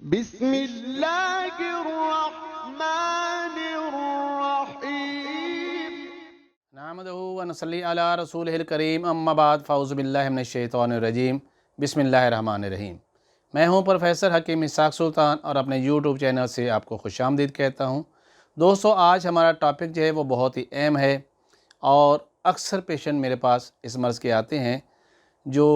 بسم اللہ الرحمن الرحیم نحمدہ و نصلی علی رسولہ الکریم اما بعد فاعوذ باللہ من الشیطان الرجیم بسم اللہ الرحمن الرحیم۔ میں ہوں پروفیسر حکیم اسحاق سلطان اور اپنے یوٹیوب چینل سے آپ کو خوش آمدید کہتا ہوں۔ دوستو، آج ہمارا ٹاپک جو ہے وہ بہت ہی اہم ہے اور اکثر پیشنٹ میرے پاس اس مرض کے آتے ہیں جو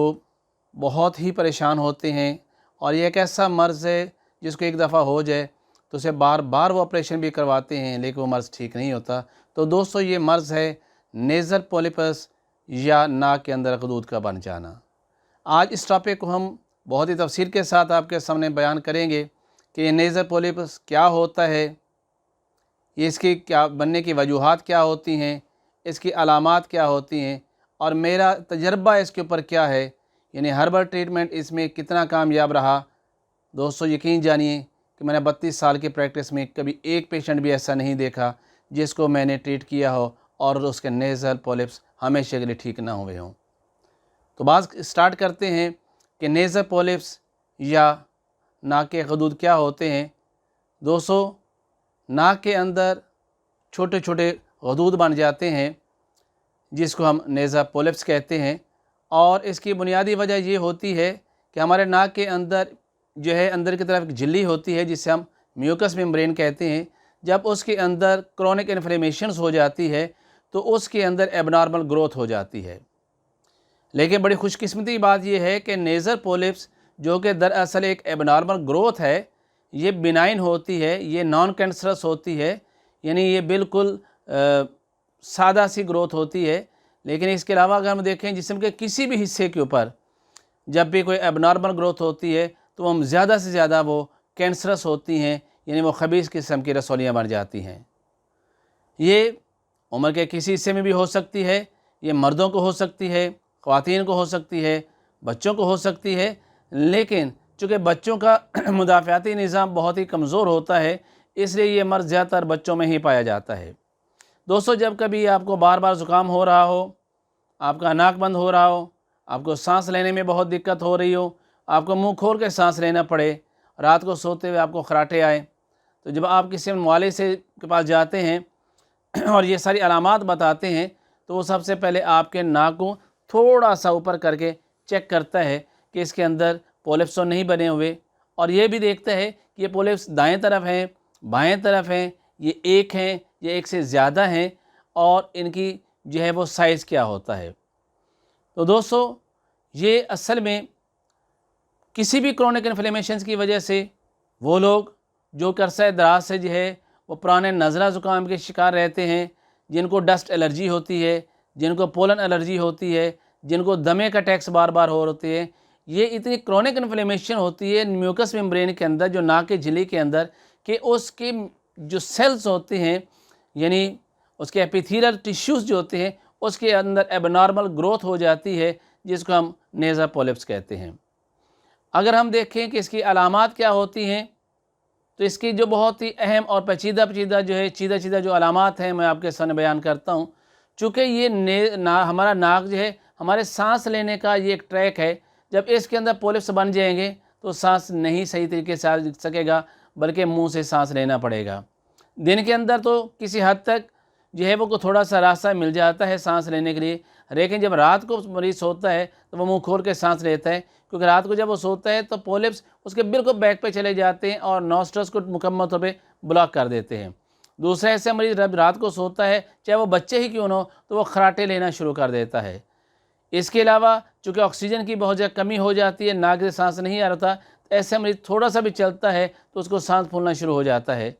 بہت ہی پریشان ہوتے ہیں، اور یہ ایک ایسا مرض ہے جس کو ایک دفعہ ہو جائے تو اسے بار بار وہ آپریشن بھی کرواتے ہیں لیکن وہ مرض ٹھیک نہیں ہوتا۔ تو دوستو، یہ مرض ہے نیزل پولیپس یا ناک کے اندر غدود کا بن جانا۔ آج اس ٹاپک کو ہم بہت ہی تفصیل کے ساتھ آپ کے سامنے بیان کریں گے کہ یہ نیزل پولیپس کیا ہوتا ہے، یہ اس کی کیا بننے کی وجوہات کیا ہوتی ہیں، اس کی علامات کیا ہوتی ہیں، اور میرا تجربہ اس کے اوپر کیا ہے، یعنی ہربل ٹریٹمنٹ اس میں کتنا کامیاب رہا۔ دوستو، یقین جانیے کہ میں نے 32 سال کی پریکٹس میں کبھی ایک پیشنٹ بھی ایسا نہیں دیکھا جس کو میں نے ٹریٹ کیا ہو اور اس کے نیزل پولیپس ہمیشہ کے لیے ٹھیک نہ ہوئے ہوں۔ تو بات سٹارٹ کرتے ہیں کہ نیزل پولیپس یا ناک کے غدود کیا ہوتے ہیں۔ دوستو، ناک کے اندر چھوٹے چھوٹے غدود بن جاتے ہیں جس کو ہم نیزل پولیپس کہتے ہیں، اور اس کی بنیادی وجہ یہ ہوتی ہے کہ ہمارے ناک کے اندر جو ہے اندر کی طرف ایک جھلی ہوتی ہے جسے ہم میوکس ممبرین کہتے ہیں۔ جب اس کے اندر کرونک انفلیمیشنز ہو جاتی ہے تو اس کے اندر ایب نارمل گروتھ ہو جاتی ہے۔ لیکن بڑی خوش قسمتی بات یہ ہے کہ نیزل پولیپس جو کہ دراصل ایک ایب نارمل گروتھ ہے، یہ بینائن ہوتی ہے، یہ نان کینسرس ہوتی ہے، یعنی یہ بالکل سادہ سی گروتھ ہوتی ہے۔ لیکن اس کے علاوہ اگر ہم دیکھیں جسم کے کسی بھی حصے کے اوپر جب بھی کوئی ایب نارمل گروتھ ہوتی ہے تو ہم زیادہ سے زیادہ وہ کینسرس ہوتی ہیں، یعنی وہ خبیث قسم کی رسولیاں بن جاتی ہیں۔ یہ عمر کے کسی حصے میں بھی ہو سکتی ہے، یہ مردوں کو ہو سکتی ہے، خواتین کو ہو سکتی ہے، بچوں کو ہو سکتی ہے، لیکن چونکہ بچوں کا مدافعاتی نظام بہت ہی کمزور ہوتا ہے اس لیے یہ مرض زیادہ تر بچوں میں ہی پایا جاتا ہے۔ دوستو، جب کبھی آپ کو بار بار زکام ہو رہا ہو، آپ کا ناک بند ہو رہا ہو، آپ کو سانس لینے میں بہت دقت ہو رہی ہو، آپ کو منہ کھول کے سانس لینا پڑے، رات کو سوتے ہوئے آپ کو خراٹے آئیں، تو جب آپ کسی معالج کے پاس جاتے ہیں اور یہ ساری علامات بتاتے ہیں تو وہ سب سے پہلے آپ کے ناک کو تھوڑا سا اوپر کر کے چیک کرتا ہے کہ اس کے اندر پولیپس تو نہیں بنے ہوئے، اور یہ بھی دیکھتا ہے کہ یہ پولیپس دائیں طرف ہیں، بائیں طرف ہیں، یہ ایک ہیں یا ایک سے زیادہ ہیں، اور ان کی جو ہے وہ سائز کیا ہوتا ہے۔ تو دوستو، یہ اصل میں کسی بھی کرونک انفلیمیشنز کی وجہ سے وہ لوگ جو عرصہ دراز سے جو ہے وہ پرانے نزلہ زکام کے شکار رہتے ہیں، جن کو ڈسٹ الرجی ہوتی ہے، جن کو پولن الرجی ہوتی ہے، جن کو دمے کا اٹیکس بار بار ہو ہوتے ہیں، یہ اتنی کرونک انفلیمیشن ہوتی ہے میوکس ممبرین کے اندر، جو ناک کی جھلی کے اندر، کہ اس کے جو سیلز ہوتے ہیں، یعنی اس کے ایپیتھیلر ٹیشوز جو ہوتے ہیں، اس کے اندر ایب نارمل گروتھ ہو جاتی ہے جس کو ہم نیزل پولیپس کہتے ہیں۔ اگر ہم دیکھیں کہ اس کی علامات کیا ہوتی ہیں تو اس کی جو بہت ہی اہم اور پیچیدہ چیدہ جو علامات ہیں میں آپ کے سامنے بیان کرتا ہوں۔ چونکہ یہ ہمارا ناک جو ہے ہمارے سانس لینے کا یہ ایک ٹریک ہے، جب اس کے اندر پولیپس بن جائیں گے تو سانس نہیں صحیح طریقے سے آ سکے گا، بلکہ منہ سے سانس لینا پڑے گا۔ دن کے اندر تو کسی حد تک جو ہے وہ تھوڑا سا راستہ مل جاتا ہے سانس لینے کے لیے، لیکن جب رات کو مریض سوتا ہے تو وہ منہ کھول کے سانس لیتا ہے، کیونکہ رات کو جب وہ سوتا ہے تو پولیپس اس کے بالکل بیک پہ چلے جاتے ہیں اور نوسٹرس کو مکمل طور پہ بلاک کر دیتے ہیں۔ دوسرا ایسے مریض جب رات کو سوتا ہے، چاہے وہ بچے ہی کیوں نہ ہو، تو وہ خراٹے لینا شروع کر دیتا ہے۔ اس کے علاوہ چونکہ آکسیجن کی بہت زیادہ کمی ہو جاتی ہے، ناک سے سانس نہیں آ رہا، تو ایسے مریض تھوڑا سا بھی چلتا ہے تو اس کو سانس پھولنا شروع ہو جاتا ہے۔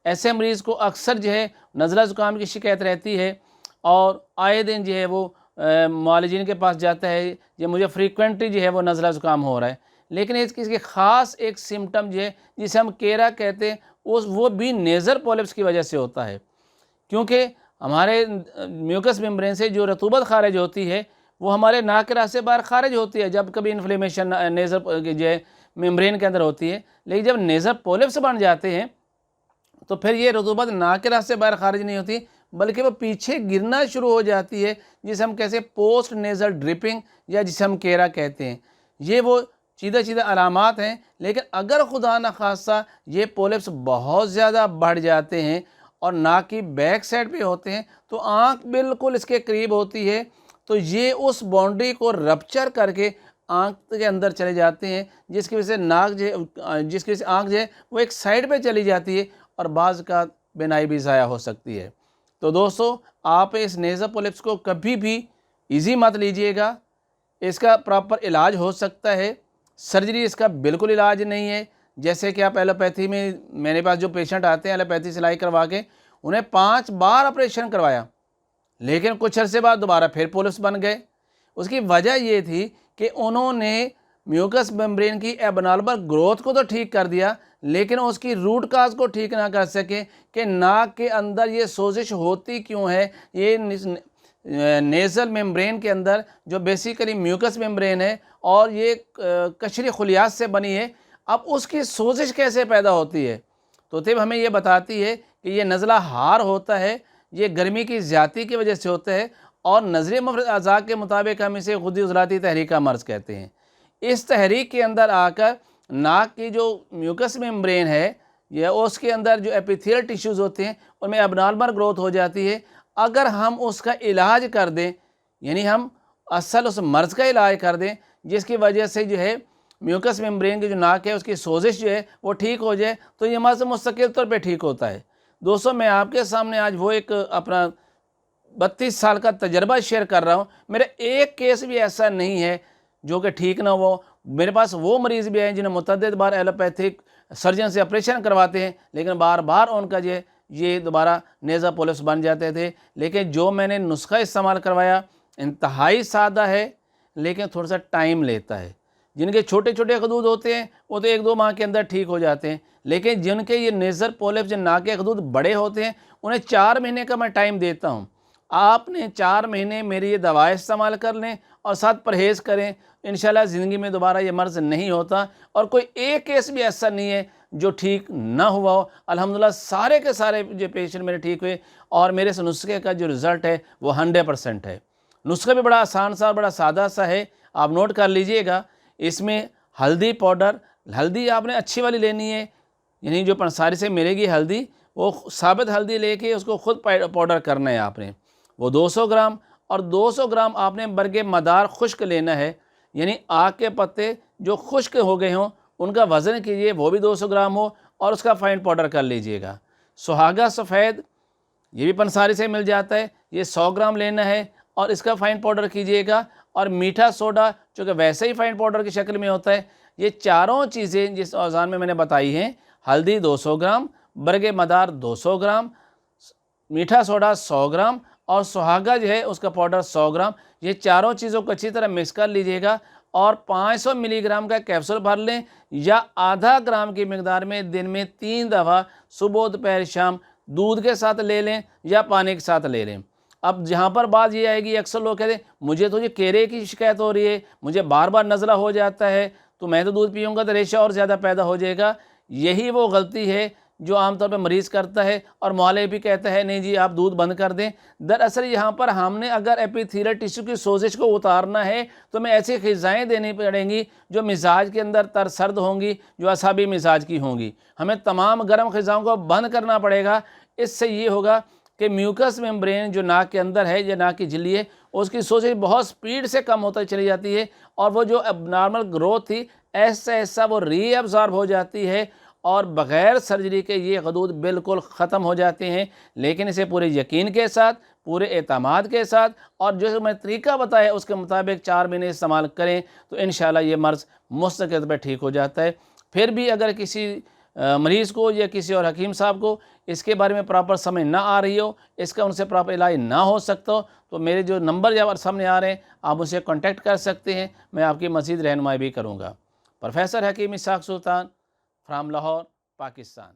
ایسے مریض کو اکثر جو ہے نزلہ زکام کی شکایت رہتی ہے، اور آئے دن جو ہے وہ معالجین کے پاس جاتا ہے، یہ مجھے فریکوینٹلی جو ہے وہ نزلہ زکام ہو رہا ہے، لیکن اس کی خاص ایک سمٹم جو ہے جسے ہم کیرا کہتے ہیں، وہ بھی نیزل پولیپس کی وجہ سے ہوتا ہے، کیونکہ ہمارے میوکس ممبرین سے جو رطوبت خارج ہوتی ہے وہ ہمارے ناک کے راستے باہر خارج ہوتی ہے جب کبھی انفلیمیشن نیزل جو ہے ممبرین کے اندر ہوتی ہے، لیکن جب نیزل پولیپس بن جاتے ہیں تو پھر یہ رطوبت ناک کے راستے باہر خارج نہیں ہوتی بلکہ وہ پیچھے گرنا شروع ہو جاتی ہے، جسے ہم کیسے پوسٹ نیزل ڈرپنگ یا جسے ہم کیرا کہتے ہیں۔ یہ وہ سیدھا سیدھا علامات ہیں، لیکن اگر خدا نخواستہ یہ پولپس بہت زیادہ بڑھ جاتے ہیں اور ناک کی بیک سائڈ پہ ہوتے ہیں تو آنکھ بالکل اس کے قریب ہوتی ہے، تو یہ اس باؤنڈری کو رپچر کر کے آنکھ کے اندر چلے جاتے ہیں، جس کی وجہ سے آنکھ جو ہے وہ ایک سائڈ پہ چلی جاتی ہے اور بعض کا بینائی بھی ضائع ہو سکتی ہے۔ تو دوستو، آپ اس نیزل پولپس کو کبھی بھی ایزی مت لیجئے گا، اس کا پراپر علاج ہو سکتا ہے، سرجری اس کا بالکل علاج نہیں ہے۔ جیسے کہ آپ ایلوپیتھی میں، میرے پاس جو پیشنٹ آتے ہیں ایلوپیتھی سلائی کروا کے، انہیں 5 بار آپریشن کروایا لیکن کچھ عرصے بعد دوبارہ پھر پولپس بن گئے۔ اس کی وجہ یہ تھی کہ انہوں نے میوکس میمبرین کی ایب نارمل گروتھ کو تو ٹھیک کر دیا لیکن اس کی روٹ کاز کو ٹھیک نہ کر سکے کہ ناک کے اندر یہ سوزش ہوتی کیوں ہے۔ یہ نیزل میمبرین کے اندر جو بیسیکلی میوکس میمبرین ہے اور یہ قشری خلیات سے بنی ہے، اب اس کی سوزش کیسے پیدا ہوتی ہے؟ تو طب ہمیں یہ بتاتی ہے کہ یہ نزلہ ہار ہوتا ہے، یہ گرمی کی زیادتی کی وجہ سے ہوتا ہے، اور نظری مفرد اعضاء کے مطابق ہم اسے غدی عضلاتی تحریک کا مرض کہتے ہیں۔ اس تحریک کے اندر آ کر ناک کی جو میوکس میمبرین ہے یا اس کے اندر جو ایپیتھیل ٹیشوز ہوتے ہیں ان میں اب نارمل گروتھ ہو جاتی ہے۔ اگر ہم اس کا علاج کر دیں، یعنی ہم اصل اس مرض کا علاج کر دیں جس کی وجہ سے جو ہے میوکس میمبرین کی جو ناک ہے اس کی سوزش جو ہے وہ ٹھیک ہو جائے، تو یہ مرض مستقل طور پہ ٹھیک ہوتا ہے۔ دوستو، میں آپ کے سامنے آج وہ ایک اپنا 32 سال کا تجربہ شیئر کر رہا ہوں۔ میرا ایک کیس بھی ایسا نہیں ہے جو کہ ٹھیک نہ ہو۔ میرے پاس وہ مریض بھی ہیں جنہیں متعدد بار ایلوپیتھک سرجن سے آپریشن کرواتے ہیں لیکن بار بار ان کا یہ دوبارہ نیزل پولپس بن جاتے تھے، لیکن جو میں نے نسخہ استعمال کروایا انتہائی سادہ ہے لیکن تھوڑا سا ٹائم لیتا ہے۔ جن کے چھوٹے چھوٹے خدود ہوتے ہیں وہ تو 1-2 ماہ کے اندر ٹھیک ہو جاتے ہیں، لیکن جن کے یہ نیزل پولپس، جن ناک کے خدود بڑے ہوتے ہیں، انہیں 4 مہینے کا میں ٹائم دیتا ہوں۔ آپ نے 4 مہینے میری یہ دوائیں استعمال کر لیں اور ساتھ پرہیز کریں، انشاءاللہ زندگی میں دوبارہ یہ مرض نہیں ہوتا، اور کوئی ایک کیس بھی ایسا نہیں ہے جو ٹھیک نہ ہوا ہو۔ الحمدللہ سارے کے سارے جو پیشنٹ میرے ٹھیک ہوئے، اور میرے اس نسخے کا جو رزلٹ ہے وہ 100% ہے۔ نسخہ بھی بڑا آسان سا اور بڑا سادہ سا ہے، آپ نوٹ کر لیجئے گا۔ اس میں ہلدی پاؤڈر، ہلدی آپ نے اچھی والی لینی ہے، یعنی جو پنساری سے ملے گی ہلدی، وہ ثابت ہلدی لے کے اس کو خود پاؤڈر کرنا ہے آپ نے، وہ 200 گرام، اور 200 گرام آپ نے برگ مدار خشک لینا ہے، یعنی آک کے پتے جو خشک ہو گئے ہوں ان کا وزن کیجئے، وہ بھی 200 گرام ہو اور اس کا فائن پاؤڈر کر لیجئے گا۔ سہاگا سفید، یہ بھی پنساری سے مل جاتا ہے، یہ 100 گرام لینا ہے اور اس کا فائن پاؤڈر کیجئے گا، اور میٹھا سوڈا جو کہ ویسے ہی فائن پاؤڈر کی شکل میں ہوتا ہے۔ یہ چاروں چیزیں جس اوزان میں نے بتائی ہیں، ہلدی 200 گرام، برگ مدار 200 گرام، میٹھا سوڈا 100 گرام اور سہاگا جو ہے اس کا پاؤڈر 100 گرام، یہ چاروں چیزوں کو اچھی طرح مکس کر لیجئے گا اور 500 ملی گرام کا کیپسول بھر لیں، یا آدھا گرام کی مقدار میں دن میں 3 دفعہ صبح دوپہر شام دودھ کے ساتھ لے لیں یا پانی کے ساتھ لے لیں۔ اب جہاں پر بات یہ آئے گی، اکثر لوگ کہتے ہیں مجھے تو یہ کیرے کی شکایت ہو رہی ہے، مجھے بار بار نزلہ ہو جاتا ہے، تو میں تو دودھ پیوں گا تو ریشہ اور زیادہ پیدا ہو جائے گا۔ یہی وہ غلطی ہے جو عام طور پہ مریض کرتا ہے، اور معالج بھی کہتا ہے نہیں جی آپ دودھ بند کر دیں۔ دراصل یہاں پر ہم نے اگر ایپیتھیلل ٹیشو کی سوزش کو اتارنا ہے تو ہمیں ایسی غذائیں دینی پڑیں گی جو مزاج کے اندر تر سرد ہوں گی، جو اعصابی مزاج کی ہوں گی۔ ہمیں تمام گرم غذاؤں کو بند کرنا پڑے گا۔ اس سے یہ ہوگا کہ میوکس میمبرین جو ناک کے اندر ہے یا ناک کی جھلی ہے، اس کی سوزش بہت سپیڈ سے کم ہوتا چلی جاتی ہے، اور وہ جو اب نارمل گروتھ تھی ایسا ایسا وہ ری ایبزارب ہو جاتی ہے، اور بغیر سرجری کے یہ غدود بالکل ختم ہو جاتے ہیں۔ لیکن اسے پورے یقین کے ساتھ، پورے اعتماد کے ساتھ، اور جو میں طریقہ بتایا اس کے مطابق 4 مہینے استعمال کریں تو انشاءاللہ یہ مرض مستقل پہ ٹھیک ہو جاتا ہے۔ پھر بھی اگر کسی مریض کو یا کسی اور حکیم صاحب کو اس کے بارے میں پراپر سمجھ نہ آ رہی ہو، اس کا ان سے پراپر علاج نہ ہو سکتا ہو، تو میرے جو نمبر یا سامنے آ رہے ہیں آپ مجھ سے کانٹیکٹ کر سکتے ہیں، میں آپ کی مزید رہنمائی بھی کروں گا۔ پروفیسر حکیم اسحاق سلطان فرام لاہور، پاکستان۔